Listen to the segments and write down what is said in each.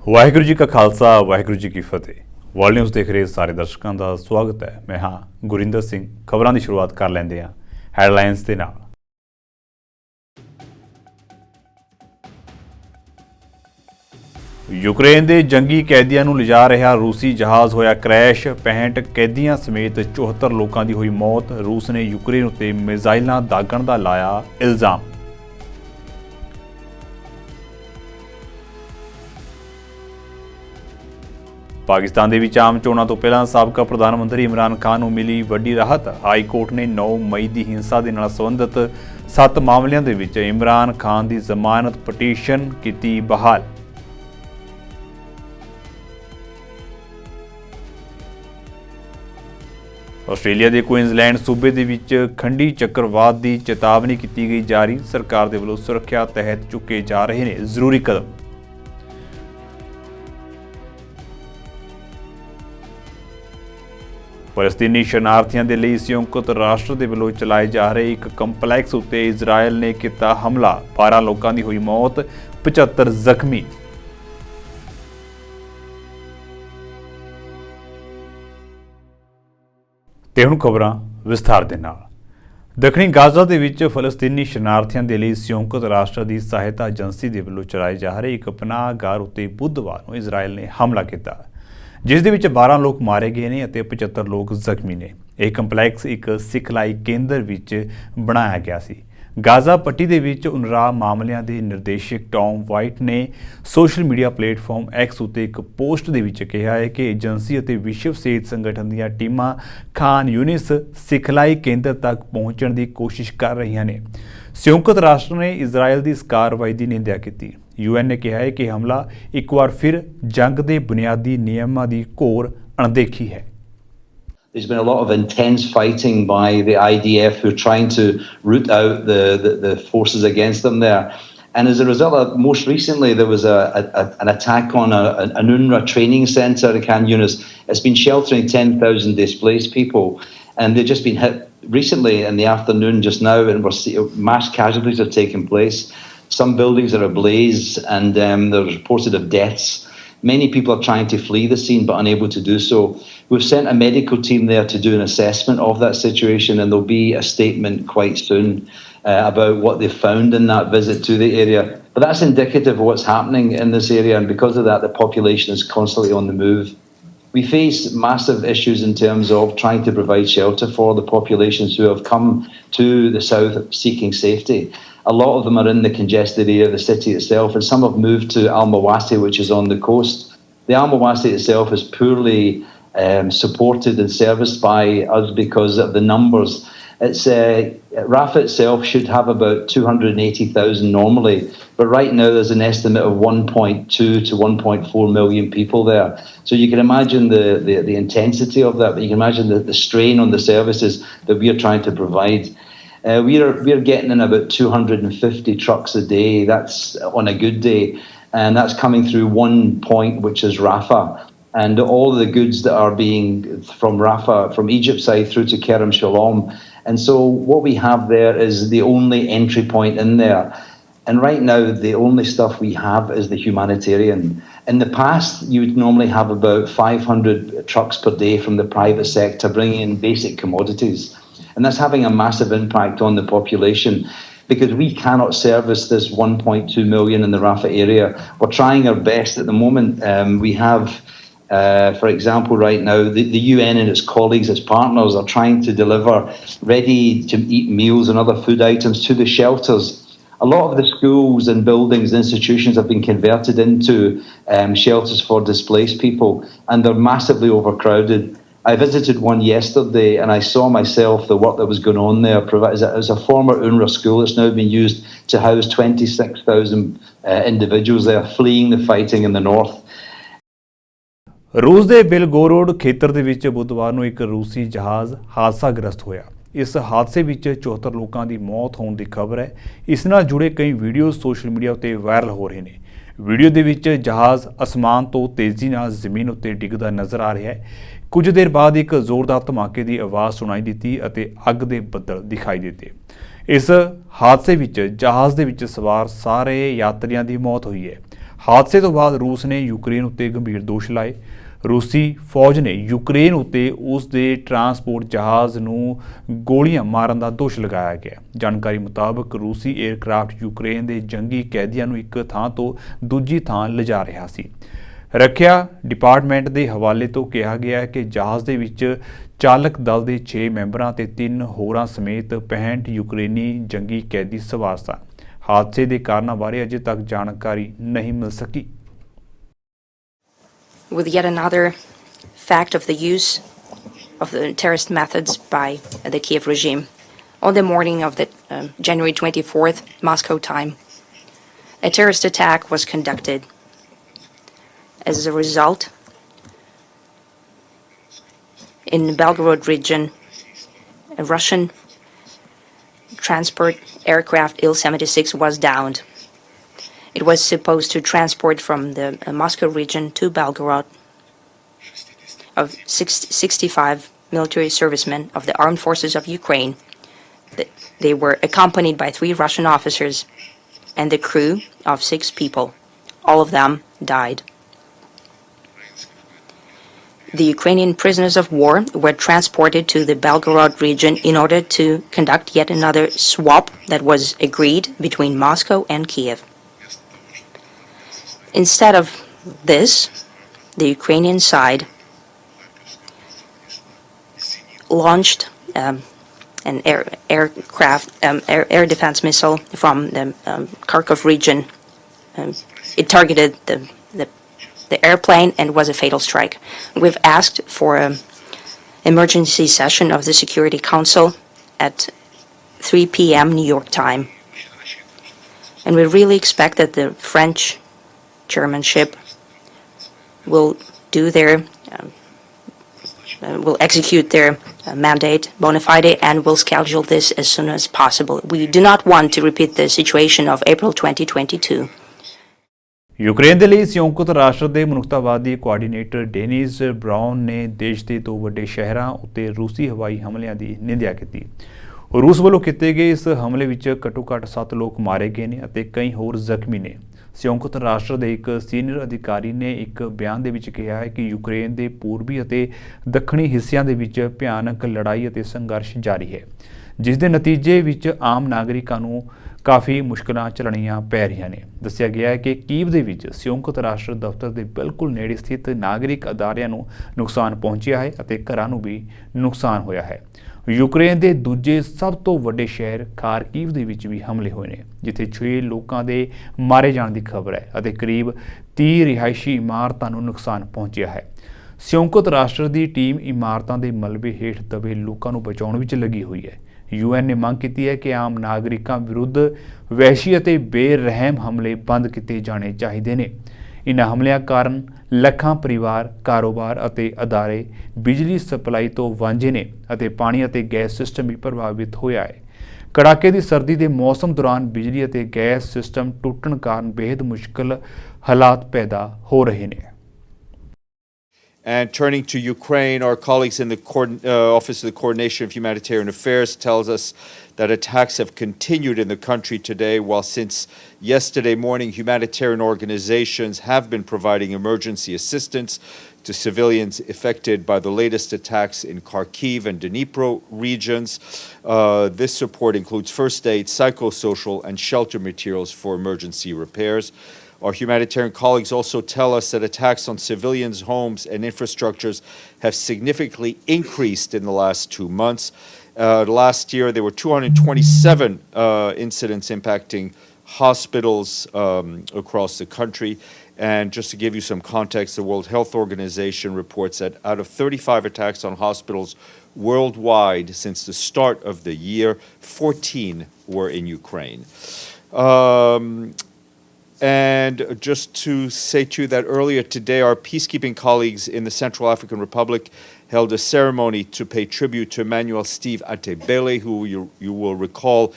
ਵਾਹਿਗੁਰੂ ਜੀ ਕਾ ਖਾਲਸਾ ਵਾਹਿਗੁਰੂ ਜੀ ਕੀ ਫਤਿਹ। World news ਦੇਖ ਰਹੇ ਸਾਰੇ ਦਰਸ਼ਕਾਂ ਦਾ ਸਵਾਗਤ ਹੈ। ਮੈਂ ਹਾਂ ਗੁਰਿੰਦਰ ਸਿੰਘ। ਖਬਰਾਂ ਦੀ ਸ਼ੁਰੂਆਤ ਕਰ ਲੈਂਦੇ ਹਾਂ ਹੈਡਲਾਈਨਸ ਦੇ ਨਾਲ। ਯੂਕਰੇਨ ਦੇ ਜੰਗੀ ਕੈਦੀਆਂ ਨੂੰ ਲਿਜਾ ਰਿਹਾ ਰੂਸੀ ਜਹਾਜ਼ ਹੋਇਆ ਕ੍ਰੈਸ਼। 65 ਕੈਦੀਆਂ ਸਮੇਤ 74 ਲੋਕਾਂ ਦੀ ਹੋਈ ਮੌਤ। ਰੂਸ ਨੇ ਯੂਕਰੇਨ ਉੱਤੇ ਮਿਜ਼ਾਈਲਾਂ ਦਾਗਣ ਦਾ ਲਾਇਆ ਇਲਜ਼ਾਮ। ਪਾਕਿਸਤਾਨ ਦੇ ਵਿੱਚ ਆਮ ਚੋਣਾਂ ਤੋਂ ਪਹਿਲਾਂ ਸਾਬਕਾ ਪ੍ਰਧਾਨ ਮੰਤਰੀ ਇਮਰਾਨ ਖਾਨ ਨੂੰ ਮਿਲੀ ਵੱਡੀ ਰਾਹਤ। ਹਾਈ ਕੋਰਟ ਨੇ 9 ਮਈ ਦੀ ਹਿੰਸਾ ਦੇ ਨਾਲ ਸੰਬੰਧਿਤ 7 ਮਾਮਲਿਆਂ ਦੇ ਵਿੱਚ ਇਮਰਾਨ ਖਾਨ ਦੀ ਜ਼ਮਾਨਤ ਪਟੀਸ਼ਨ ਕੀਤੀ ਬਹਾਲ। ਆਸਟ੍ਰੇਲੀਆ ਦੇ ਕੁਈਨਜ਼ਲੈਂਡ ਸੂਬੇ ਦੇ ਵਿੱਚ ਖੰਡੀ ਚੱਕਰਵਾਤ ਦੀ ਚੇਤਾਵਨੀ ਕੀਤੀ ਗਈ ਜਾਰੀ। ਸਰਕਾਰ ਦੇ ਵੱਲੋਂ ਸੁਰੱਖਿਆ ਤਹਿਤ ਚੁੱਕੇ ਜਾ ਰਹੇ ਨੇ ਜ਼ਰੂਰੀ ਕਦਮ। ਫਲਸਤੀਨੀ ਸ਼ਰਨਾਰਥੀਆਂ ਦੇ ਲਈ ਸੰਯੁਕਤ ਰਾਸ਼ਟਰ ਦੇ ਵੱਲੋਂ ਚਲਾਏ ਜਾ ਰਹੇ ਇੱਕ ਕੰਪਲੈਕਸ ਉੱਤੇ ਇਜ਼ਰਾਈਲ ਨੇ ਕੀਤਾ ਹਮਲਾ। 12 ਲੋਕਾਂ ਦੀ ਹੋਈ ਮੌਤ, 75 ਜ਼ਖਮੀ। ਤੇ ਹੁਣ ਖਬਰਾਂ ਵਿਸਥਾਰ ਦੇ ਨਾਲ। ਦੱਖਣੀ ਗਾਜ਼ਾ ਦੇ ਵਿੱਚ ਫਲਸਤੀਨੀ ਸ਼ਰਨਾਰਥੀਆਂ ਦੇ ਲਈ ਸੰਯੁਕਤ ਰਾਸ਼ਟਰ ਦੀ ਸਹਾਇਤਾ ਏਜੰਸੀ ਦੇ ਵੱਲੋਂ ਚਲਾਏ ਜਾ ਰਹੇ ਇੱਕ ਪਨਾਹਗਾਹ ਉੱਤੇ ਬੁੱਧਵਾਰ ਨੂੰ ਇਜ਼ਰਾਈਲ ਨੇ ਹਮਲਾ ਕੀਤਾ, ਜਿਸ ਦੇ ਵਿੱਚ 12 ਲੋਕ ਮਾਰੇ ਗਏ ਨੇ ਅਤੇ 75 ਲੋਕ ਜ਼ਖਮੀ ਨੇ। ਇਹ ਕੰਪਲੈਕਸ ਇੱਕ ਸਿਖਲਾਈ ਕੇਂਦਰ ਵਿੱਚ ਬਣਾਇਆ ਗਿਆ ਸੀ। ਗਾਜ਼ਾ ਪੱਟੀ ਦੇ ਵਿੱਚ ਉਨਰਵਾ ਮਾਮਲਿਆਂ ਦੇ ਨਿਰਦੇਸ਼ਕ ਟੌਮ ਵਾਈਟ ਨੇ ਸੋਸ਼ਲ ਮੀਡੀਆ ਪਲੇਟਫਾਰਮ ਐਕਸ ਉੱਤੇ ਇੱਕ ਪੋਸਟ ਦੇ ਵਿੱਚ ਕਿਹਾ ਹੈ ਕਿ ਏਜੰਸੀ ਅਤੇ ਵਿਸ਼ਵ ਸਿਹਤ ਸੰਗਠਨ ਦੀਆਂ ਟੀਮਾਂ ਖਾਨ ਯੂਨਿਸ ਸਿਖਲਾਈ ਕੇਂਦਰ ਤੱਕ ਪਹੁੰਚਣ ਦੀ ਕੋਸ਼ਿਸ਼ ਕਰ ਰਹੀਆਂ ਨੇ। ਸੰਯੁਕਤ ਰਾਸ਼ਟਰ ਨੇ ਇਜ਼ਰਾਈਲ ਦੀ ਇਸ ਕਾਰਵਾਈ ਦੀ ਨਿੰਦਿਆ ਕੀਤੀ। UN ਨੇ ਕਿਹਾ ਹੈ ਕਿ ਹਮਲਾ ਇੱਕ ਵਾਰ ਫਿਰ ਜੰਗ ਦੇ ਬੁਨਿਆਦੀ ਨਿਯਮਾਂ ਦੀ ਘੋਰ ਅਣਦੇਖੀ ਹੈ। There's been a lot of intense fighting by the IDF who are trying to root out the forces against them there. And as a result, most recently there was an attack on an UNRWA training centre in Khan Yunis. It's been sheltering 10,000 displaced people. And they've just been hit recently in the afternoon just now, and mass casualties are taking place. Some buildings are ablaze, and there's reported of deaths. Many people are trying to flee the scene but unable to do so. We've sent a medical team there to do an assessment of that situation, and there'll be a statement quite soon about what they've found in that visit to the area. But that's indicative of what's happening in this area, and because of that, the population is constantly on the move. We face massive issues in terms of trying to provide shelter for the populations who have come to the south seeking safety. A lot of them are in the congested area of the city itself, and some have moved to Al-Mawasi, which is on the coast. The Al-Mawasi itself is poorly supported and serviced by us because of the numbers. Rafah itself should have about 280,000 normally, but right now there's an estimate of 1.2 to 1.4 million people there. So you can imagine the intensity of that, but you can imagine the strain on the services that we are trying to provide. We're getting in about 250 trucks a day. That's on a good day, and that's coming through one point, which is Rafah. And all the goods that are being from Rafah, from Egypt side through to Kerem Shalom. And so what we have there is the only entry point in there. And right now, the only stuff we have is the humanitarian. In the past, you would normally have about 500 trucks per day from the private sector bringing in basic commodities. And that's having a massive impact on the population because we cannot service this 1.2 million in the Rafah area. We're trying our best at the moment. We have, for example, right now, the UN and its colleagues, its partners, are trying to deliver ready-to-eat meals and other food items to the shelters. A lot of the schools and buildings and institutions have been converted into shelters for displaced people, and they're massively overcrowded. I visited one yesterday and I saw myself the work that was going on there. As a former UNRWA school, it's now been used to house 26,000 individuals there fleeing the fighting in the north. ਰੂਸ ਦੇ ਬਿਲਗੋਰੋਡ ਖੇਤਰ ਦੇ ਵਿੱਚ ਬੁੱਧਵਾਰ ਨੂੰ ਇੱਕ ਰੂਸੀ ਜਹਾਜ਼ ਹਾਦਸਾਗ੍ਰਸਤ ਹੋਇਆ। ਇਸ ਹਾਦਸੇ ਵਿੱਚ 74 ਲੋਕਾਂ ਦੀ ਮੌਤ ਹੋਣ ਦੀ ਖਬਰ ਹੈ। ਇਸ ਨਾਲ ਜੁੜੇ ਕਈ ਵੀਡੀਓ ਸੋਸ਼ਲ ਮੀਡੀਆ ਉੱਤੇ ਵਾਇਰਲ ਹੋ ਰਹੇ ਨੇ। ਵੀਡੀਓ ਦੇ ਵਿੱਚ ਜਹਾਜ਼ ਅਸਮਾਨ ਤੋਂ ਤੇਜ਼ੀ ਨਾਲ ਜ਼ਮੀਨ ਉੱਤੇ ਡਿੱਗਦਾ ਨਜ਼ਰ ਆ ਰਿਹਾ ਹੈ। ਕੁਝ ਦੇਰ ਬਾਅਦ ਇੱਕ ਜ਼ੋਰਦਾਰ ਧਮਾਕੇ ਦੀ ਆਵਾਜ਼ ਸੁਣਾਈ ਦਿੱਤੀ ਅਤੇ ਅੱਗ ਦੇ ਬੱਦਲ ਦਿਖਾਈ ਦਿੱਤੇ। ਇਸ ਹਾਦਸੇ ਵਿੱਚ ਜਹਾਜ਼ ਦੇ ਵਿੱਚ ਸਵਾਰ ਸਾਰੇ ਯਾਤਰੀਆਂ ਦੀ ਮੌਤ ਹੋਈ ਹੈ। ਹਾਦਸੇ ਤੋਂ ਬਾਅਦ ਰੂਸ ਨੇ ਯੂਕਰੇਨ ਉੱਤੇ ਗੰਭੀਰ ਦੋਸ਼ ਲਾਏ। ਰੂਸੀ ਫੌਜ ਨੇ ਯੂਕਰੇਨ ਉੱਤੇ ਉਸ ਦੇ ਟਰਾਂਸਪੋਰਟ ਜਹਾਜ਼ ਨੂੰ ਗੋਲੀਆਂ ਮਾਰਨ ਦਾ ਦੋਸ਼ ਲਗਾਇਆ ਗਿਆ। ਜਾਣਕਾਰੀ ਮੁਤਾਬਕ ਰੂਸੀ 에ਅਰਕ੍ਰਾਫਟ ਯੂਕਰੇਨ ਦੇ ਜੰਗੀ ਕੈਦੀਆਂ ਨੂੰ ਇੱਕ ਥਾਂ ਤੋਂ ਦੂਜੀ ਥਾਂ ਲਿਜਾ ਰਿਹਾ ਸੀ। ਰੱਖਿਆ ਡਿਪਾਰਟਮੈਂਟ ਦੇ ਹਵਾਲੇ ਤੋਂ ਕਿਹਾ ਗਿਆ ਹੈ ਕਿ ਜਹਾਜ਼ ਦੇ ਵਿੱਚ ਚਾਲਕ ਦਲ ਦੇ 6 ਮੈਂਬਰਾਂ ਤੇ 3 ਹੋਰਾਂ ਸਮੇਤ 65 ਯੂਕਰੇਨੀ ਜੰਗੀ ਕੈਦੀ ਸਵਾਰ ਸਨ। ਹਾਦਸੇ ਦੇ ਕਾਰਨਾਂ ਬਾਰੇ ਅਜੇ ਤੱਕ ਜਾਣਕਾਰੀ ਨਹੀਂ ਮਿਲ ਸਕੀ। With yet another fact of the use of the terrorist methods by the Kiev regime. On the morning of the January 24th, Moscow time, a terrorist attack was conducted. As a result, in the Belgorod region, a Russian transport aircraft Il-76 was downed. It was supposed to transport from the Moscow region to Belgorod of 65 military servicemen of the armed forces of Ukraine. They were accompanied by 3 Russian officers and the crew of 6 people. All of them died. The Ukrainian prisoners of war were transported to the Belgorod region in order to conduct yet another swap that was agreed between Moscow and Kiev. Instead of this, the Ukrainian side launched an air defense missile from the Kharkov region. It targeted the airplane and was a fatal strike. We've asked for an emergency session of the Security Council at 3 p.m. New York time. And we really expect that the French chairmanship will do their will execute their mandate bona fide and will schedule this as soon as possible. We do not want to repeat the situation of April 2022. Ukraine ਦੇ ਲਈ ਸੰਯੁਕਤ ਰਾਸ਼ਟਰ ਦੇ ਮਨੁੱਖਤਾਵਾਦੀ coordinator Dennis brown ਨੇ ਦੇਸ਼ ਦੇ 2 ਵੱਡੇ ਸ਼ਹਿਰਾਂ ਉੱਤੇ ਰੂਸੀ ਹਵਾਈ ਹਮਲਿਆਂ ਦੀ ਨਿੰਦਿਆ ਕੀਤੀ। ਰੂਸ ਵੱਲੋਂ ਕੀਤੇ ਗਏ ਇਸ ਹਮਲੇ ਵਿੱਚ ਘੱਟੋ-ਘੱਟ 7 ਲੋਕ ਮਾਰੇ ਗਏ ਨੇ ਅਤੇ ਕਈ ਹੋਰ ਜ਼ਖਮੀ ਨੇ। ਸੰਯੁਕਤ ਰਾਸ਼ਟਰ ਦੇ ਇੱਕ ਸੀਨੀਅਰ ਅਧਿਕਾਰੀ ਨੇ ਇੱਕ ਬਿਆਨ ਦੇ ਵਿੱਚ ਕਿਹਾ ਹੈ ਕਿ ਯੂਕਰੇਨ ਦੇ ਪੂਰਬੀ ਅਤੇ ਦੱਖਣੀ ਹਿੱਸਿਆਂ ਦੇ ਵਿੱਚ ਭਿਆਨਕ ਲੜਾਈ ਅਤੇ ਸੰਘਰਸ਼ ਜਾਰੀ ਹੈ, ਜਿਸ ਦੇ ਨਤੀਜੇ ਵਿੱਚ ਆਮ ਨਾਗਰਿਕਾਂ ਨੂੰ ਕਾਫੀ ਮੁਸ਼ਕਲਾਂ ਝੱਲਣੀਆਂ ਪੈ ਰਹੀਆਂ ਨੇ। ਦੱਸਿਆ ਗਿਆ ਹੈ ਕਿ ਕੀਵ ਦੇ ਵਿੱਚ ਸੰਯੁਕਤ ਰਾਸ਼ਟਰ ਦਫ਼ਤਰ ਦੇ ਬਿਲਕੁਲ ਨੇੜੇ ਸਥਿਤ ਨਾਗਰਿਕ ਅਦਾਰਿਆਂ ਨੂੰ ਨੁਕਸਾਨ ਪਹੁੰਚਿਆ ਹੈ ਅਤੇ ਘਰਾਂ ਨੂੰ ਵੀ ਨੁਕਸਾਨ ਹੋਇਆ ਹੈ। ਯੂਕਰੇਨ ਦੇ ਦੂਜੇ ਸਭ ਤੋਂ ਵੱਡੇ ਸ਼ਹਿਰ ਖਾਰਕੀਵ ਦੇ ਵਿੱਚ ਵੀ ਹਮਲੇ ਹੋਏ ਨੇ, ਜਿੱਥੇ 6 ਲੋਕਾਂ ਦੇ ਮਾਰੇ ਜਾਣ ਦੀ ਖਬਰ ਹੈ ਅਤੇ ਕਰੀਬ 30 ਰਿਹਾਇਸ਼ੀ ਇਮਾਰਤਾਂ ਨੂੰ ਨੁਕਸਾਨ ਪਹੁੰਚਿਆ ਹੈ। ਸੰਯੁਕਤ ਰਾਸ਼ਟਰ ਦੀ ਟੀਮ ਇਮਾਰਤਾਂ ਦੇ ਮਲਬੇ ਹੇਠ ਦਬੇ ਲੋਕਾਂ ਨੂੰ ਬਚਾਉਣ ਵਿੱਚ ਲੱਗੀ ਹੋਈ ਹੈ। UN ਨੇ ਮੰਗ ਕੀਤੀ ਹੈ ਕਿ ਆਮ ਨਾਗਰਿਕਾਂ ਵਿਰੁੱਧ ਵਹਿਸ਼ੀ ਅਤੇ ਬੇਰਹਿਮ ਹਮਲੇ ਬੰਦ ਕੀਤੇ ਜਾਣੇ ਚਾਹੀਦੇ ਨੇ। ਇਨ੍ਹਾਂ ਹਮਲਿਆਂ ਕਾਰਨ ਲੱਖਾਂ ਪਰਿਵਾਰ, ਕਾਰੋਬਾਰ ਅਤੇ ਅਦਾਰੇ ਬਿਜਲੀ ਸਪਲਾਈ ਤੋਂ ਵਾਂਝੇ ਨੇ ਅਤੇ ਪਾਣੀ ਅਤੇ ਗੈਸ ਸਿਸਟਮ ਵੀ ਪ੍ਰਭਾਵਿਤ ਹੋਇਆ ਹੈ। ਕੜਾਕੇ ਦੀ ਸਰਦੀ ਦੇ ਮੌਸਮ ਦੌਰਾਨ ਬਿਜਲੀ ਅਤੇ ਗੈਸ ਸਿਸਟਮ ਟੁੱਟਣ ਕਾਰਨ ਬੇहद ਮੁਸ਼ਕਲ ਹਾਲਾਤ ਪੈਦਾ ਹੋ ਰਹੇ ਨੇ। And turning to Ukraine, our colleagues in the Office of the Coordination of Humanitarian Affairs tells us that attacks have continued in the country today, while since yesterday morning, humanitarian organizations have been providing emergency assistance to civilians affected by the latest attacks in Kharkiv and Dnipro regions. This support includes first aid, psychosocial, and shelter materials for emergency repairs. Our humanitarian colleagues also tell us that attacks on civilians' homes and infrastructures have significantly increased in the last 2 months. Last year, there were 227 incidents impacting hospitals across the country. And just to give you some context, the World Health Organization reports that out of 35 attacks on hospitals worldwide since the start of the year, 14 were in Ukraine. And just to say to you that earlier today, our peacekeeping colleagues in the Central African Republic held a ceremony to pay tribute to Emmanuel Steve Atebele, who you will recall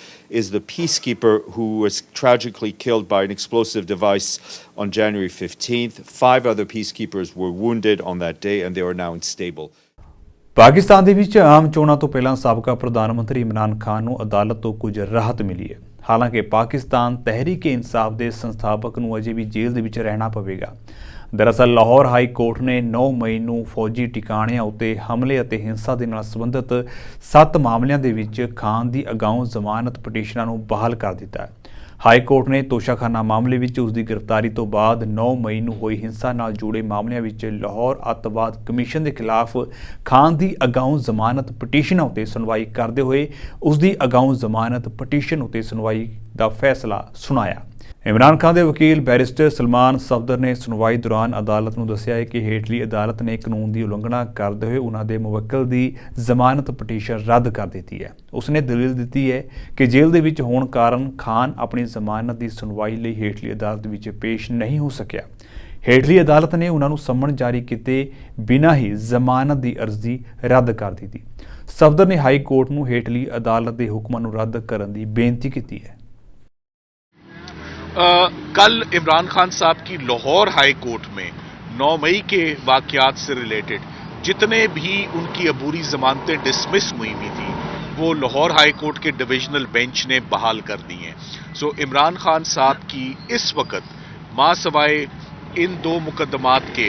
is the peacekeeper who was tragically killed by an explosive device on January 15th. 5 other peacekeepers were wounded on that day, and they are now unstable. Pakistan ਦੇ ਵਿੱਚ ਆਮ ਚੋਣਾਂ ਤੋਂ ਪਹਿਲਾਂ ਸਾਬਕਾ ਪ੍ਰਧਾਨ ਮੰਤਰੀ ਇਮਰਾਨ ਖਾਨ ਨੂੰ ਅਦਾਲਤ ਤੋਂ ਕੁਝ ਰਾਹਤ ਮਿਲੀ ਹੈ। ਹਾਲਾਂਕਿ ਪਾਕਿਸਤਾਨ ਤਹਿਰੀਕ-ਏ-ਇਨਸਾਫ ਦੇ ਸੰਸਥਾਪਕ ਨੂੰ ਅਜੇ ਵੀ ਜੇਲ੍ਹ ਦੇ ਵਿੱਚ ਰਹਿਣਾ ਪਵੇਗਾ। ਦਰਅਸਲ ਲਾਹੌਰ ਹਾਈ ਕੋਰਟ ਨੇ 9 ਮਈ ਨੂੰ ਫੌਜੀ ਟਿਕਾਣਿਆਂ ਉੱਤੇ ਹਮਲੇ ਅਤੇ ਹਿੰਸਾ ਦੇ ਨਾਲ ਸੰਬੰਧਿਤ 7 ਮਾਮਲਿਆਂ ਦੇ ਵਿੱਚ ਖਾਨ ਦੀ ਅਗਾਊਂ ਜ਼ਮਾਨਤ ਪਟੀਸ਼ਨਾਂ ਨੂੰ ਬਹਾਲ ਕਰ ਦਿੱਤਾ ਹੈ। ਹਾਈ ਕੋਰਟ ਨੇ ਤੋਸ਼ਾਖਾਨਾ ਮਾਮਲੇ ਵਿੱਚ ਉਸ ਦੀ ਗ੍ਰਿਫਤਾਰੀ ਤੋਂ ਬਾਅਦ 9 ਮਈ ਨੂੰ ਹੋਈ ਹਿੰਸਾ ਨਾਲ ਜੁੜੇ ਮਾਮਲਿਆਂ ਵਿੱਚ ਲਾਹੌਰ ਅੱਤਵਾਦ ਕਮਿਸ਼ਨ ਦੇ ਖਿਲਾਫ ਖਾਨ ਦੀ ਅਗਾਊਂ ਜ਼ਮਾਨਤ ਪਟੀਸ਼ਨ ਉੱਤੇ ਸੁਣਵਾਈ ਕਰਦੇ ਹੋਏ ਉਸ ਦੀ ਅਗਾਊਂ ਜ਼ਮਾਨਤ ਪਟੀਸ਼ਨ ਉੱਤੇ ਸੁਣਵਾਈ ਦਾ ਫੈਸਲਾ ਸੁਣਾਇਆ। ਇਮਰਾਨ ਖਾਨ ਦੇ ਵਕੀਲ ਬੈਰਿਸਟਰ ਸਲਮਾਨ ਸਫਦਰ ਨੇ ਸੁਣਵਾਈ ਦੌਰਾਨ ਅਦਾਲਤ ਨੂੰ ਦੱਸਿਆ ਹੈ ਕਿ ਹੇਠਲੀ ਅਦਾਲਤ ਨੇ ਕਾਨੂੰਨ ਦੀ ਉਲੰਘਣਾ ਕਰਦੇ ਹੋਏ ਉਹਨਾਂ ਦੇ ਮੁਵੱਕਲ ਦੀ ਜ਼ਮਾਨਤ ਪਟੀਸ਼ਨ ਰੱਦ ਕਰ ਦਿੱਤੀ ਹੈ। ਉਸਨੇ ਦਲੀਲ ਦਿੱਤੀ ਹੈ ਕਿ ਜੇਲ੍ਹ ਦੇ ਵਿੱਚ ਹੋਣ ਕਾਰਨ ਖਾਨ ਆਪਣੀ ਜ਼ਮਾਨਤ ਦੀ ਸੁਣਵਾਈ ਲਈ ਹੇਠਲੀ ਅਦਾਲਤ ਵਿੱਚ ਪੇਸ਼ ਨਹੀਂ ਹੋ ਸਕਿਆ। ਹੇਠਲੀ ਅਦਾਲਤ ਨੇ ਉਹਨਾਂ ਨੂੰ ਸੰਮਨ ਜਾਰੀ ਕੀਤੇ ਬਿਨਾਂ ਹੀ ਜ਼ਮਾਨਤ ਦੀ ਅਰਜ਼ੀ ਰੱਦ ਕਰ ਦਿੱਤੀ। ਸਫਦਰ ਨੇ ਹਾਈ ਕੋਰਟ ਨੂੰ ਹੇਠਲੀ ਅਦਾਲਤ ਦੇ ਹੁਕਮਾਂ ਨੂੰ ਰੱਦ ਕਰਨ ਦੀ ਬੇਨਤੀ ਕੀਤੀ है। कल इमरान खान साहब की लाहौर हाई कोर्ट में 9 मई के वाक़यात से रिलेटेड जितने भी उनकी अबूरी ज़मानतें डिसमिस हुई थी वो लाहौर हाई कोर्ट के डिविजनल बेंच ने बहाल कर दी हैं। सो इमरान खान साहब की इस वक्त मां सवाए इन 2 मुकदमात के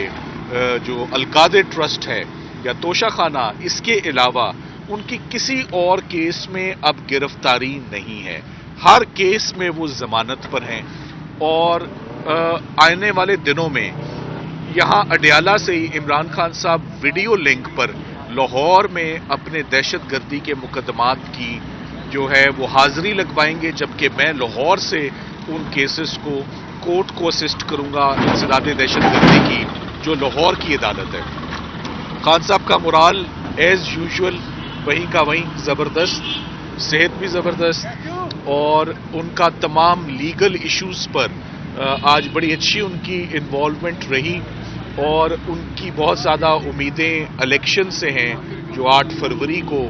जो अलकादे ट्रस्ट है या तोशाखाना, इसके अलावा उनकी किसी और केस में अब गिरफ्तारी नहीं है। हर केस में वो जमानत पर हैं और आने वाले दिनों में यहाँ अडयाला से ही इमरान खान साहब वीडियो लिंक पर लाहौर में अपने दहशतगर्दी के मुकदमात की जो है वो हाजिरी लगवाएंगे, जबकि मैं लाहौर से उन केसेस को कोर्ट को असिस्ट करूँगा इंसदाद दहशतगर्दी की जो लाहौर की अदालत है। खान साहब का मोराल एज़ यूजुअल वहीं का वहीं ज़बरदस्त, सेहत भी ज़बरदस्त और उनका तमाम लीगल इश्यूज़ पर आज बड़ी अच्छी उनकी इन्वॉल्वमेंट रही और उनकी बहुत ज़्यादा उम्मीदें इलेक्शन से हैं जो 8 फरवरी को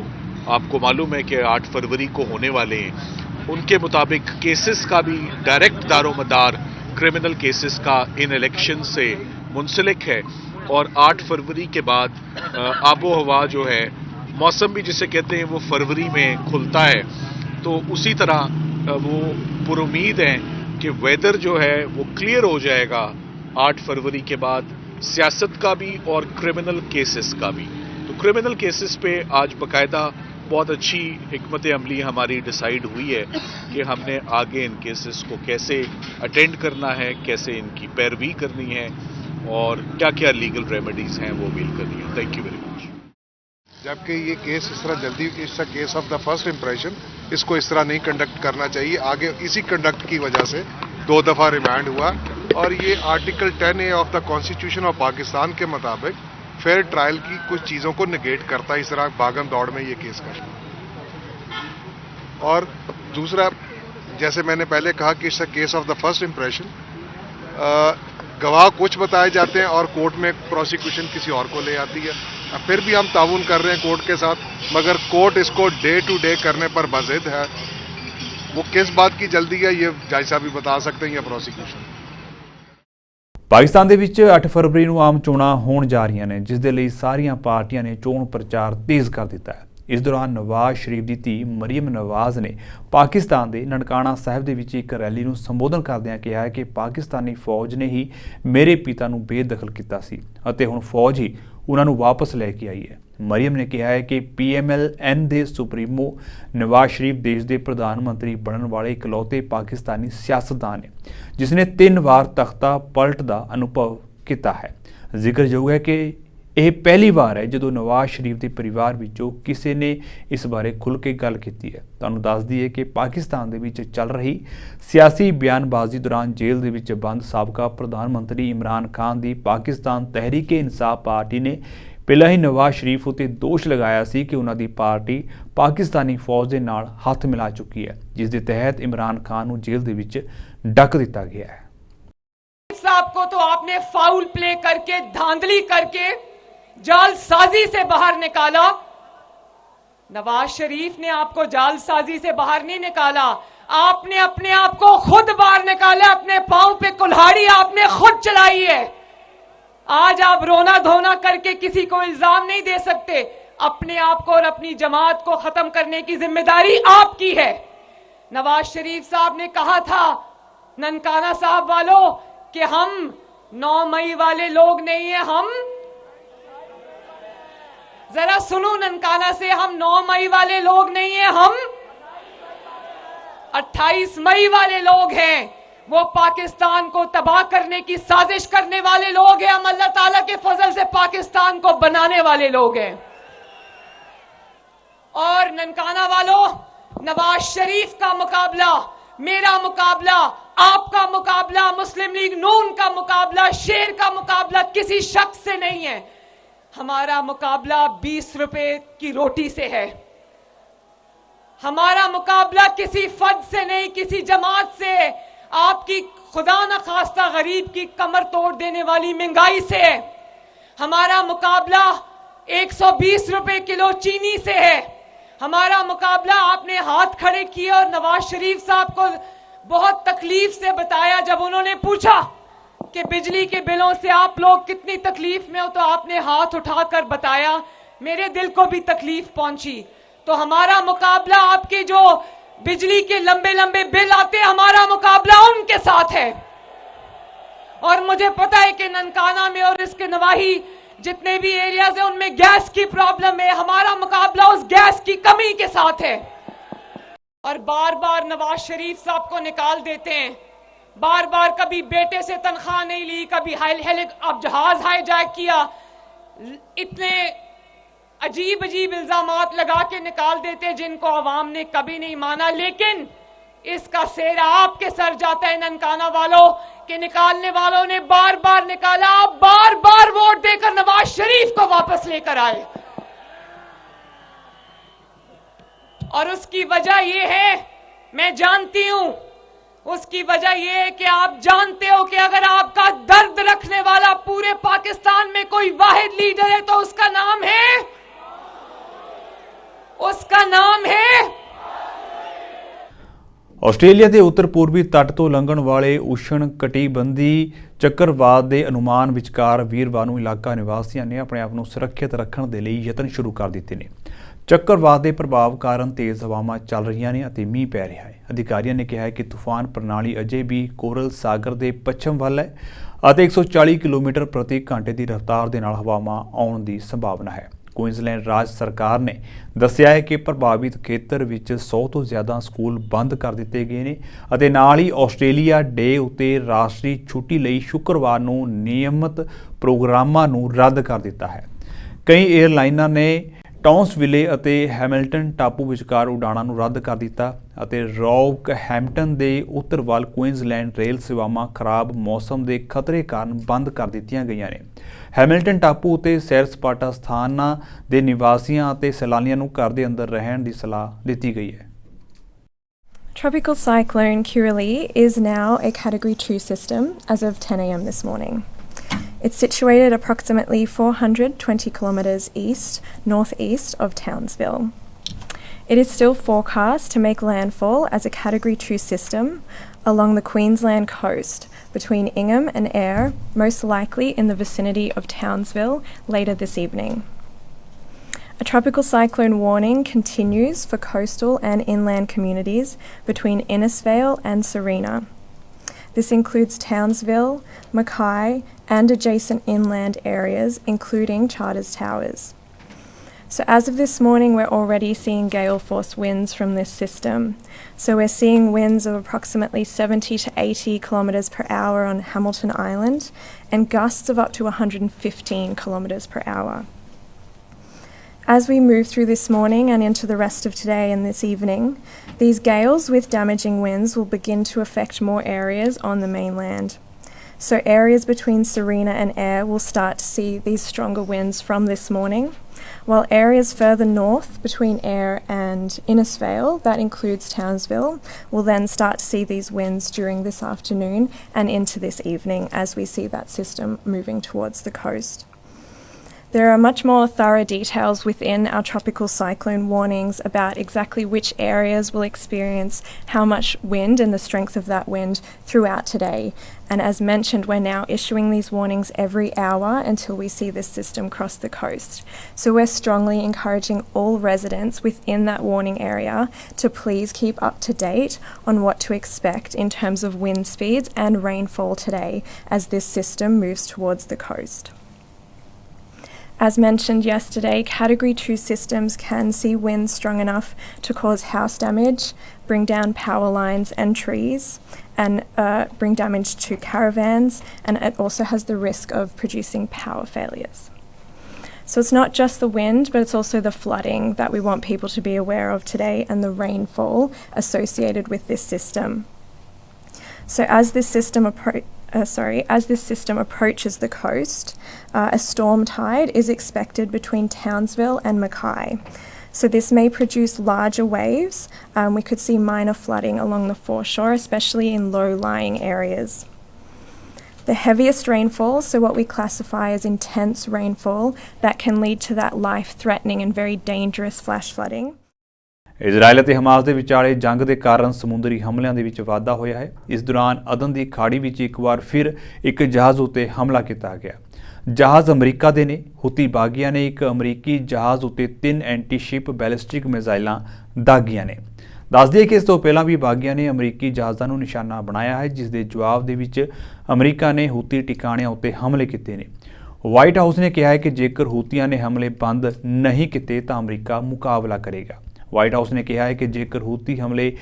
आपको मालूम है कि 8 फरवरी को होने वाले हैं। उनके मुताबिक केसेस का भी डायरेक्ट दारोमदार क्रिमिनल केसेस का इन इलेक्शन से मुंसलिक है और 8 फरवरी के बाद आबो हवा जो है, मौसम भी जिसे कहते हैं वो फरवरी में खुलता है, तो उसी तरह वो पुरुमीद हैं कि वेदर जो है वो क्लियर हो जाएगा 8 फरवरी के बाद, सियासत का भी और क्रिमिनल केसेस का भी। तो क्रिमिनल केसेस पे आज बाकायदा बहुत अच्छी हिकमत अमली हमारी डिसाइड हुई है कि हमने आगे इन केसेस को कैसे अटेंड करना है, कैसे इनकी पैरवी करनी है और क्या क्या लीगल रेमेडीज़ हैं वो अवील करनी है। Thank you very much. जबकि ये केस इस तरह जल्दी, it's a case of the first impression, इसको इस तरह नहीं कंडक्ट करना चाहिए। आगे इसी कंडक्ट की वजह से 2 दफ़ा रिमांड हुआ और ये article 10A of the constitution of Pakistan के मुताबिक फेयर ट्रायल की कुछ चीज़ों को निगेट करता है, इस तरह भागम दौड़ में ये केस करना। और दूसरा, जैसे मैंने पहले कहा कि it's a case of the first impression, गवाह कुछ बताए जाते हैं और कोर्ट में प्रोसिक्यूशन किसी और को ले आती है। फिर भी हम ताउन कर रहे हैं कोर्ट के साथ, मगर कोर्ट इसको डे टू डे करने पर बज़िद है। वो किस बात की जल्दी है ये जज साहब भी बता सकते हैं या प्रोसिक्यूशन। ਪਾਕਿਸਤਾਨ ਦੇ ਵਿੱਚ 8 ਫਰਵਰੀ ਨੂੰ ਆਮ ਚੋਣਾਂ ਹੋਣ ਜਾ ਰਹੀਆਂ ਨੇ, ਜਿਸ ਦੇ ਲਈ ਸਾਰੀਆਂ ਪਾਰਟੀਆਂ ਨੇ ਚੋਣ ਪ੍ਰਚਾਰ ਤੇਜ਼ ਕਰ ਦਿੱਤਾ ਹੈ। ਇਸ ਦੌਰਾਨ ਨਵਾਜ਼ ਸ਼ਰੀਫ ਦੀ ਧੀ ਮਰੀਮ ਨਵਾਜ਼ ਨੇ ਪਾਕਿਸਤਾਨ ਦੇ ਨਨਕਾਣਾ ਸਾਹਿਬ ਦੇ ਵਿੱਚ ਇੱਕ ਰੈਲੀ ਨੂੰ ਸੰਬੋਧਨ ਕਰਦਿਆਂ ਕਿਹਾ ਕਿ ਪਾਕਿਸਤਾਨੀ ਫੌਜ ਨੇ ਹੀ ਮੇਰੇ ਪਿਤਾ ਨੂੰ ਬੇਦਖਲ ਕੀਤਾ ਸੀ ਅਤੇ ਹੁਣ ਫੌਜ ਹੀ ਉਹਨਾਂ ਨੂੰ ਵਾਪਸ ਲੈ ਕੇ ਆਈ ਹੈ। ਮਰੀਮ ਨੇ ਕਿਹਾ ਹੈ ਕਿ PMLN ਦੇ ਸੁਪਰੀਮੋ ਨਵਾਜ਼ ਸ਼ਰੀਫ ਦੇਸ਼ ਦੇ ਪ੍ਰਧਾਨ ਮੰਤਰੀ ਬਣਨ ਵਾਲੇ ਇਕਲੌਤੇ ਪਾਕਿਸਤਾਨੀ ਸਿਆਸਤਦਾਨ ਨੇ ਜਿਸ ਨੇ 3 ਵਾਰ ਤਖਤਾ ਪਲਟ ਦਾ ਅਨੁਭਵ ਕੀਤਾ ਹੈ। ਜ਼ਿਕਰਯੋਗ ਹੈ ਕਿ ਇਹ ਪਹਿਲੀ ਵਾਰ ਹੈ ਜਦੋਂ ਨਵਾਜ਼ ਸ਼ਰੀਫ ਦੇ ਪਰਿਵਾਰ ਵਿੱਚੋਂ ਕਿਸੇ ਨੇ ਇਸ ਬਾਰੇ ਖੁੱਲ੍ਹ ਕੇ ਗੱਲ ਕੀਤੀ ਹੈ। ਤੁਹਾਨੂੰ ਦੱਸ ਦਈਏ ਕਿ ਪਾਕਿਸਤਾਨ ਦੇ ਵਿੱਚ ਚੱਲ ਰਹੀ ਸਿਆਸੀ ਬਿਆਨਬਾਜ਼ੀ ਦੌਰਾਨ ਜੇਲ੍ਹ ਦੇ ਵਿੱਚ ਬੰਦ ਸਾਬਕਾ ਪ੍ਰਧਾਨ ਮੰਤਰੀ ਇਮਰਾਨ ਖਾਨ ਦੀ ਪਾਕਿਸਤਾਨ ਤਹਿਰੀਕ-ਏ-ਇਨਸਾਫ ਪਾਰਟੀ ਨੇ ਪਹਿਲਾਂ ਹੀ ਨਵਾਜ਼ ਸ਼ਰੀਫ ਉੱਤੇ ਦੋਸ਼ ਲਗਾਇਆ ਸੀ ਕਿ ਉਹਨਾਂ ਦੀ ਪਾਰਟੀ ਪਾਕਿਸਤਾਨੀ ਫੌਜ ਦੇ ਨਾਲ ਹੱਥ ਮਿਲਾ ਚੁੱਕੀ ਹੈ, ਜਿਸ ਦੇ ਤਹਿਤ ਇਮਰਾਨ ਖਾਨ ਨੂੰ ਜੇਲ੍ਹ ਦੇ ਵਿੱਚ ਡੱਕ ਦਿੱਤਾ ਗਿਆ ਹੈ। साहब को तो आपने फाउल प्ले करके, धांधली करके, जालसाजी से बाहर निकाला। नवाज शरीफ ने आपको जालसाजी से बाहर नहीं निकाला, आपने अपने आप को खुद बाहर निकाला। अपने पांव पे कुल्हाड़ी आपने खुद चलाई है। आज आप रोना धोना करके किसी को इल्जाम नहीं दे सकते। अपने आप को और अपनी जमात को खत्म करने की जिम्मेदारी आपकी है। नवाज शरीफ साहब ने कहा था ननकाना साहब वालों कि हम 9 मई वाले लोग नहीं है, हम जरा सुनो ननकाना से, हम 9 मई वाले लोग नहीं है, हम 28 मई वाले लोग हैं। वो पाकिस्तान को तबाह करने की साजिश करने वाले लोग हैं। हम अल्लाह ताला के फजल से पाकिस्तान को बनाने वाले लोग हैं। और ननकाना वालों, नवाज शरीफ का मुकाबला, मेरा मुकाबला, आपका मुकाबला, मुस्लिम लीग नून का मुकाबला, शेर का मुकाबला किसी शख्स से नहीं है। हमारा मुकाबला 20 रुपए की रोटी से है। हमारा मुकाबला किसी फर्द से नहीं, किसी जमात से, आपकी खुदा न खास्ता गरीब की कमर तोड़ देने वाली महंगाई से है। हमारा मुकाबला 120 रुपए किलो चीनी से है। हमारा मुकाबला आपने हाथ खड़े किए और नवाज शरीफ साहब को बहुत तकलीफ से बताया जब उन्होंने पूछा कि बिजली के बिलों से आप लोग कितनी तकलीफ में हो, तो आपने हाथ उठाकर बताया। मेरे दिल को भी तकलीफ पहुंची। तो हमारा मुकाबला आपके जो बिजली के लंबे लंबे बिल आते हैं, हमारा मुकाबला उनके साथ है। और मुझे पता है कि ननकाना में और इसके नवाही जितने भी एरियाज हैं उनमें गैस की प्रॉब्लम है। हमारा मुकाबला उस गैस की कमी के साथ है। और बार बार नवाज शरीफ साहब को निकाल देते हैं। बार बार कभी बेटे से तनख्वाह नहीं ली, कभी अब जहाज हाईजैक किया। इतने अजीब अजीब इल्जामात लगा के निकाल देते जिनको अवाम ने कभी नहीं माना। लेकिन इसका सेहरा आपके सर जाता है ननकाना वालों के निकालने वालों ने बार बार निकाला। आप बार बार वोट देकर नवाज शरीफ को वापस लेकर आए। और उसकी वजह यह है, मैं जानती हूं, उसकी वजह यह है कि आप जानते हो कि अगर आपका दर्द रखने वाला पूरे पाकिस्तान में कोई वाहिद लीडर है तो उसका नाम है ਆਸਟ੍ਰੇਲੀਆ ਦੇ ਉੱਤਰ ਪੂਰਬੀ ਤੱਟ ਤੋਂ ਲੰਘਣ ਵਾਲੇ ਉਸ਼ਣ ਕਟੀਬੰਧੀ ਚੱਕਰਵਾਤ ਦੇ ਅਨੁਮਾਨ ਵਿਚਕਾਰ ਵੀਰਵਾਰ ਨੂੰ ਇਲਾਕਾ ਨਿਵਾਸੀਆਂ ਨੇ ਆਪਣੇ ਆਪ ਨੂੰ ਸੁਰੱਖਿਅਤ ਰੱਖਣ ਦੇ ਲਈ ਯਤਨ ਸ਼ੁਰੂ ਕਰ ਦਿੱਤੇ ਨੇ। ਚੱਕਰਵਾਤ ਦੇ ਪ੍ਰਭਾਵ ਕਾਰਨ ਤੇਜ਼ ਹਵਾਵਾਂ ਚੱਲ ਰਹੀਆਂ ਨੇ ਅਤੇ ਮੀਂਹ ਪੈ ਰਿਹਾ ਹੈ। ਅਧਿਕਾਰੀਆਂ ਨੇ ਕਿਹਾ ਹੈ ਕਿ ਤੂਫਾਨ ਪ੍ਰਣਾਲੀ ਅਜੇ ਵੀ ਕੋਰਲ ਸਾਗਰ ਦੇ ਪੱਛਮ ਵੱਲ ਹੈ ਅਤੇ 140 ਕਿਲੋਮੀਟਰ ਪ੍ਰਤੀ ਘੰਟੇ ਦੀ ਰਫ਼ਤਾਰ ਦੇ ਨਾਲ ਹਵਾਵਾਂ ਆਉਣ ਦੀ ਸੰਭਾਵਨਾ ਹੈ। ਕੁਇਨਜ਼ਲੈਂਡ ਰਾਜ ਸਰਕਾਰ ਨੇ ਦੱਸਿਆ ਹੈ ਕਿ ਪ੍ਰਭਾਵਿਤ ਖੇਤਰ ਵਿੱਚ 100 ਤੋਂ ਜ਼ਿਆਦਾ ਸਕੂਲ ਬੰਦ ਕਰ ਦਿੱਤੇ ਗਏ ਨੇ ਅਤੇ ਨਾਲ ਹੀ ਆਸਟ੍ਰੇਲੀਆ ਡੇ ਉੱਤੇ ਰਾਸ਼ਟਰੀ ਛੁੱਟੀ ਲਈ ਸ਼ੁੱਕਰਵਾਰ ਨੂੰ ਨਿਯਮਤ ਪ੍ਰੋਗਰਾਮਾਂ ਨੂੰ ਰੱਦ ਕਰ ਦਿੱਤਾ ਹੈ। ਕਈ ਏਅਰਲਾਈਨਾਂ ਨੇ ਟਾਊਨਸਵਿਲੇ ਅਤੇ ਹੈਮਿਲਟਨ ਟਾਪੂ ਵਿਚਕਾਰ ਉਡਾਣਾਂ ਨੂੰ ਰੱਦ ਕਰ ਦਿੱਤਾ ਅਤੇ ਰੌਕਹੈਮਪਟਨ ਦੇ ਉੱਤਰ ਵੱਲ ਕੁਇਨਜ਼ਲੈਂਡ ਰੇਲ ਸੇਵਾਵਾਂ ਖਰਾਬ ਮੌਸਮ ਦੇ ਖਤਰੇ ਕਾਰਨ ਬੰਦ ਕਰ ਦਿੱਤੀਆਂ ਗਈਆਂ ਨੇ। ਹੈਮਿਲਟਨ ਟਾਪੂ ਉੱਤੇ ਸੈਰ ਸਪਾਟਾ ਸਥਾਨਾਂ ਦੇ ਨਿਵਾਸੀਆਂ ਅਤੇ ਸੈਲਾਨੀਆਂ ਨੂੰ ਘਰ ਦੇ ਅੰਦਰ ਰਹਿਣ ਦੀ ਸਲਾਹ ਦਿੱਤੀ ਗਈ ਹੈ। Tropical cyclone Kirrily is now a Category 2 system as of 10 a.m. this morning. It's situated approximately 420 kilometres northeast of Townsville. It is still forecast to make landfall as a Category 2 system along the Queensland coast between Ingham and Ayr, most likely in the vicinity of Townsville later this evening. A tropical cyclone warning continues for coastal and inland communities between Innisfail and Serena. This includes Townsville, Mackay, and adjacent inland areas, including Charters Towers. So as of this morning, we're already seeing gale force winds from this system. So we're seeing winds of approximately 70 to 80 kilometres per hour on Hamilton Island and gusts of up to 115 kilometres per hour. As we move through this morning and into the rest of today and this evening, these gales with damaging winds will begin to affect more areas on the mainland. So areas between Serena and Ayr will start to see these stronger winds from this morning, while areas further north between Ayr and Innisfail, that includes Townsville, will then start to see these winds during this afternoon and into this evening as we see that system moving towards the coast. There are much more thorough details within our tropical cyclone warnings about exactly which areas will experience how much wind and the strength of that wind throughout today. And as mentioned, we're now issuing these warnings every hour until we see this system cross the coast. So we're strongly encouraging all residents within that warning area to please keep up to date on what to expect in terms of wind speeds and rainfall today as this system moves towards the coast. As mentioned yesterday, Category 2 systems can see winds strong enough to cause house damage, bring down power lines and trees, and bring damage to caravans, and it also has the risk of producing power failures. So it's not just the wind, but it's also the flooding that we want people to be aware of today and the rainfall associated with this system. So as this system approaches the coast, a storm tide is expected between Townsville and Mackay. So this may produce larger waves. We could see minor flooding along the foreshore, especially in low-lying areas. The heaviest rainfall, so what we classify as intense rainfall, that can lead to that life-threatening and very dangerous flash flooding. Israel ਅਤੇ Hamas ਦੇ ਵਿਚਾਲੇ ਜੰਗ ਦੇ ਕਾਰਨ ਸਮੁੰਦਰੀ ਹਮਲਿਆਂ ਦੇ ਵਿੱਚ ਵਾਧਾ ਹੋਇਆ ਹੈ। ਇਸ ਦੌਰਾਨ ਅਦਨ ਦੀ ਖਾੜੀ ਵਿੱਚ ਇੱਕ ਵਾਰ ਫਿਰ ਇੱਕ ਜਹਾਜ਼ ਉੱਤੇ ਹਮਲਾ ਕੀਤਾ ਗਿਆ। ਜਹਾਜ਼ ਅਮਰੀਕਾ ਦੇ ਨੇ। ਹੁਤੀ ਬਾਗੀਆਂ ਨੇ ਇੱਕ ਅਮਰੀਕੀ ਜਹਾਜ਼ ਉੱਤੇ 3 ਐਂਟੀ-ਸ਼ਿਪ ਬੈਲਿਸਟਿਕ ਮਿਜ਼ਾਈਲਾਂ ਦਾਗੀਆਂ ਨੇ। ਦੱਸ ਦਈਏ ਕਿ ਇਸ ਤੋਂ ਪਹਿਲਾਂ ਵੀ ਬਾਗੀਆਂ ਨੇ ਅਮਰੀਕੀ ਜਹਾਜ਼ਾਂ ਨੂੰ ਨਿਸ਼ਾਨਾ ਬਣਾਇਆ ਹੈ, ਜਿਸ ਦੇ ਜਵਾਬ ਦੇ ਵਿੱਚ ਅਮਰੀਕਾ ਨੇ ਹੁਤੀ ਟਿਕਾਣਿਆਂ ਉੱਤੇ ਹਮਲੇ ਕੀਤੇ ਨੇ। ਵਾਈਟ ਹਾਊਸ ਨੇ ਕਿਹਾ ਹੈ ਕਿ ਜੇਕਰ ਹੁਤੀਆਂ ਨੇ ਹਮਲੇ ਬੰਦ ਨਹੀਂ ਕੀਤੇ ਤਾਂ ਅਮਰੀਕਾ ਮੁਕਾਬਲਾ ਕਰੇਗਾ। ਵਾਈਟ ਹਾਊਸ ਨੇ ਕਿਹਾ ਹੈ ਕਿ ਜੇਕਰ ਹੂਤੀ ਹਮਲੇ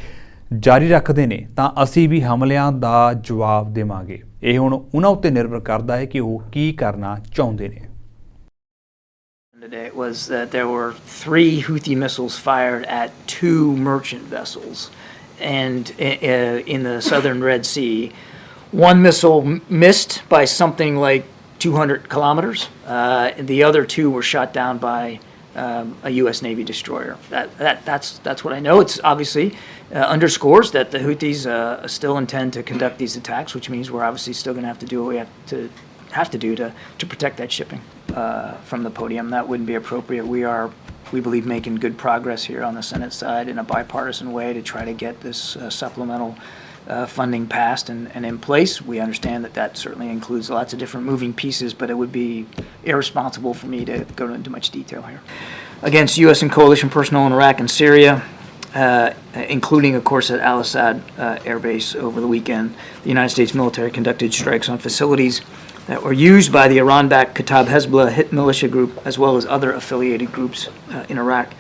ਜਾਰੀ ਰੱਖਦੇ ਨੇ ਤਾਂ ਅਸੀਂ ਵੀ ਹਮਲਿਆਂ ਦਾ ਜਵਾਬ ਦੇਵਾਂਗੇ। ਇਹ ਹੁਣ ਉਹਨਾਂ ਉੱਤੇ ਨਿਰਭਰ ਕਰਦਾ ਹੈ ਕਿ ਉਹ ਕੀ ਕਰਨਾ ਚਾਹੁੰਦੇ ਨੇ। Today was that there were 3 Houthi missiles fired at 2 merchant vessels and in the southern Red Sea. One missile missed by something like 200 kilometers. The other 2 were shot down by a U.S. Navy destroyer. That's what I know. It's obviously underscores that the Houthis still intend to conduct these attacks, which means we're obviously still going to have to do what we have to do to protect that shipping from the podium. That wouldn't be appropriate. We believe making good progress here on the Senate side in a bipartisan way to try to get this supplemental funding passed and in place. We understand that certainly includes lots of different moving pieces, but it would be irresponsible for me to go into much detail here. Against U.S. and coalition personnel in Iraq and Syria, including, of course, at Al-Assad Air Base over the weekend, the United States military conducted strikes on facilities that were used by the Iran-backed Kataib Hezbollah hit militia group, as well as other affiliated groups in Iraq.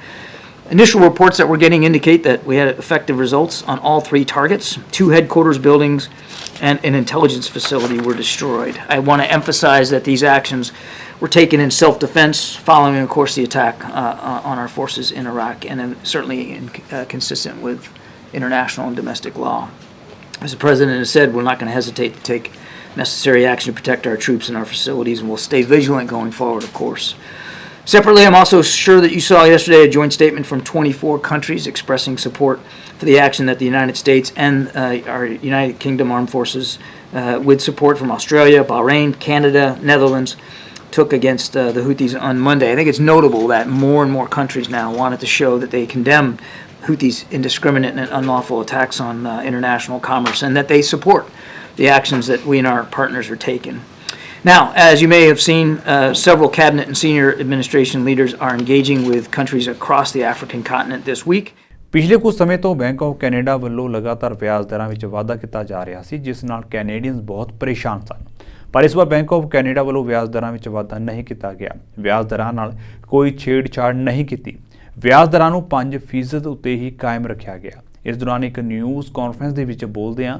Initial reports that we're getting indicate that we had effective results on all 3 targets. 2 headquarters buildings and an intelligence facility were destroyed. I want to emphasize that these actions were taken in self-defense following, of course, the attack on our forces in Iraq, and certainly consistent with international and domestic law. As the President has said, we're not going to hesitate to take necessary action to protect our troops and our facilities, and we'll stay vigilant going forward, of course. Separately, I'm also sure that you saw yesterday a joint statement from 24 countries expressing support for the action that the United States and our United Kingdom Armed Forces, with support from Australia, Bahrain, Canada, Netherlands, took against the Houthis on Monday. I think it's notable that more and more countries now wanted to show that they condemn Houthis' indiscriminate and unlawful attacks on international commerce and that they support the actions that we and our partners are taking. Now, as you may have seen, several cabinet and senior administration leaders are engaging with countries across the African continent this week. ਪਿਛਲੇ ਕੁਝ ਸਮੇਂ ਤੋਂ bank of Canada ਵੱਲੋਂ ਲਗਾਤਾਰ ਵਿਆਜ ਦਰਾਂ ਵਿੱਚ ਵਾਧਾ ਕੀਤਾ ਜਾ ਰਿਹਾ ਸੀ, ਜਿਸ ਨਾਲ ਕੈਨੇਡੀਅਨਸ ਬਹੁਤ ਪਰੇਸ਼ਾਨ ਸਨ। ਪਰ ਇਸ ਵਾਰ ਬੈਂਕ ਆਫ ਕੈਨੇਡਾ ਵੱਲੋਂ ਵਿਆਜ ਦਰਾਂ ਵਿੱਚ ਵਾਧਾ ਨਹੀਂ ਕੀਤਾ ਗਿਆ। ਵਿਆਜ ਦਰਾਂ ਨਾਲ ਕੋਈ ਛੇੜਛਾੜ ਨਹੀਂ ਕੀਤੀ। ਵਿਆਜ ਦਰਾਂ ਨੂੰ 5% ਉੱਤੇ ਹੀ ਕਾਇਮ ਰੱਖਿਆ ਗਿਆ। ਇਸ ਦੌਰਾਨ ਇੱਕ ਨਿਊਜ਼ ਕਾਨਫਰੰਸ ਦੇ ਵਿੱਚ ਬੋਲਦਿਆਂ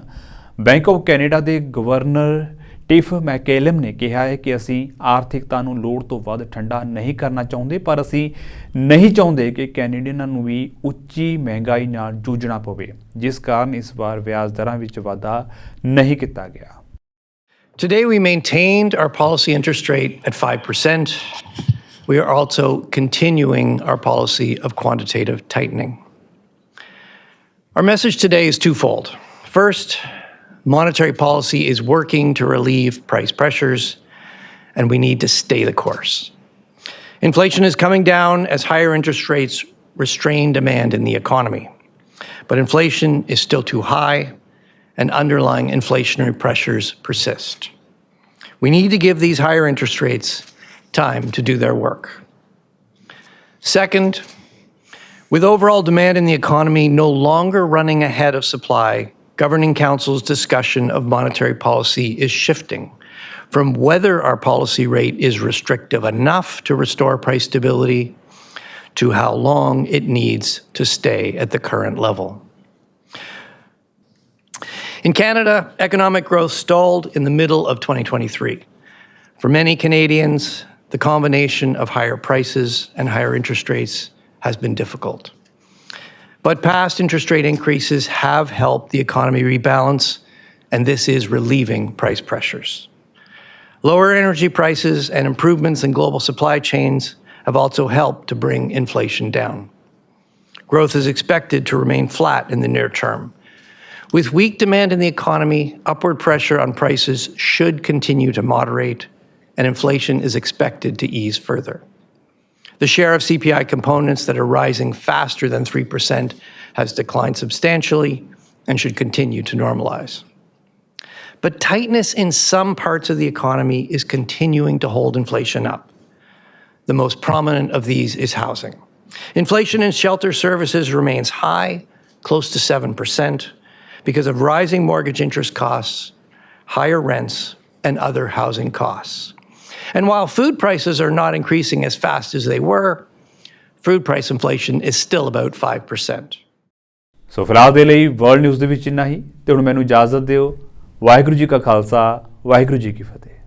ਬੈਂਕ ਆਫ ਕੈਨੇਡਾ ਦੇ ਗਵਰਨਰ ਟਿਫ ਮੈਕੇਲਮ ਨੇ ਕਿਹਾ ਹੈ ਕਿ ਅਸੀਂ ਆਰਥਿਕਤਾ ਨੂੰ ਲੋੜ ਤੋਂ ਵੱਧ ਠੰਡਾ ਨਹੀਂ ਕਰਨਾ ਚਾਹੁੰਦੇ, ਪਰ ਅਸੀਂ ਨਹੀਂ ਚਾਹੁੰਦੇ ਕਿ ਕੈਨੇਡੀਅਨਾਂ ਨੂੰ ਵੀ ਉੱਚੀ ਮਹਿੰਗਾਈ ਨਾਲ ਜੂਝਣਾ ਪਵੇ, ਜਿਸ ਕਾਰਨ ਇਸ ਵਾਰ ਵਿਆਜ ਦਰਾਂ ਵਿੱਚ ਵਾਧਾ ਨਹੀਂ ਕੀਤਾ ਗਿਆ। Today we maintained our policy interest rate at 5%. We are also continuing our policy of quantitative tightening. Our message today is twofold. First, monetary policy is working to relieve price pressures, and we need to stay the course. Inflation is coming down as higher interest rates restrain demand in the economy. But inflation is still too high, and underlying inflationary pressures persist. We need to give these higher interest rates time to do their work. Second, with overall demand in the economy no longer running ahead of supply, Governing Council's discussion of monetary policy is shifting from whether our policy rate is restrictive enough to restore price stability to how long it needs to stay at the current level. In Canada, economic growth stalled in the middle of 2023. For many Canadians, the combination of higher prices and higher interest rates has been difficult. But past interest rate increases have helped the economy rebalance, and this is relieving price pressures. Lower energy prices and improvements in global supply chains have also helped to bring inflation down. Growth is expected to remain flat in the near term. With weak demand in the economy, upward pressure on prices should continue to moderate, and inflation is expected to ease further. The share of CPI components that are rising faster than 3% has declined substantially and should continue to normalize. But tightness in some parts of the economy is continuing to hold inflation up. The most prominent of these is housing. Inflation in shelter services remains high, close to 7%, because of rising mortgage interest costs, higher rents, and other housing costs. And while food prices are not increasing as fast as they were, food price inflation is still about 5%. ਸੋ ਫਿਲਹਾਲ ਦੇ ਲਈ world news ਦੇ ਵਿੱਚ ਇੰਨਾ ਹੀ ਤੇ ਹੁਣ ਮੈਨੂੰ ਇਜਾਜ਼ਤ ਦਿਓ। ਵਾਹਿਗੁਰੂ ਜੀ ਕਾ ਖਾਲਸਾ ਵਾਹਿਗੁਰੂ ਜੀ ਕੀ ਫਤਿਹ।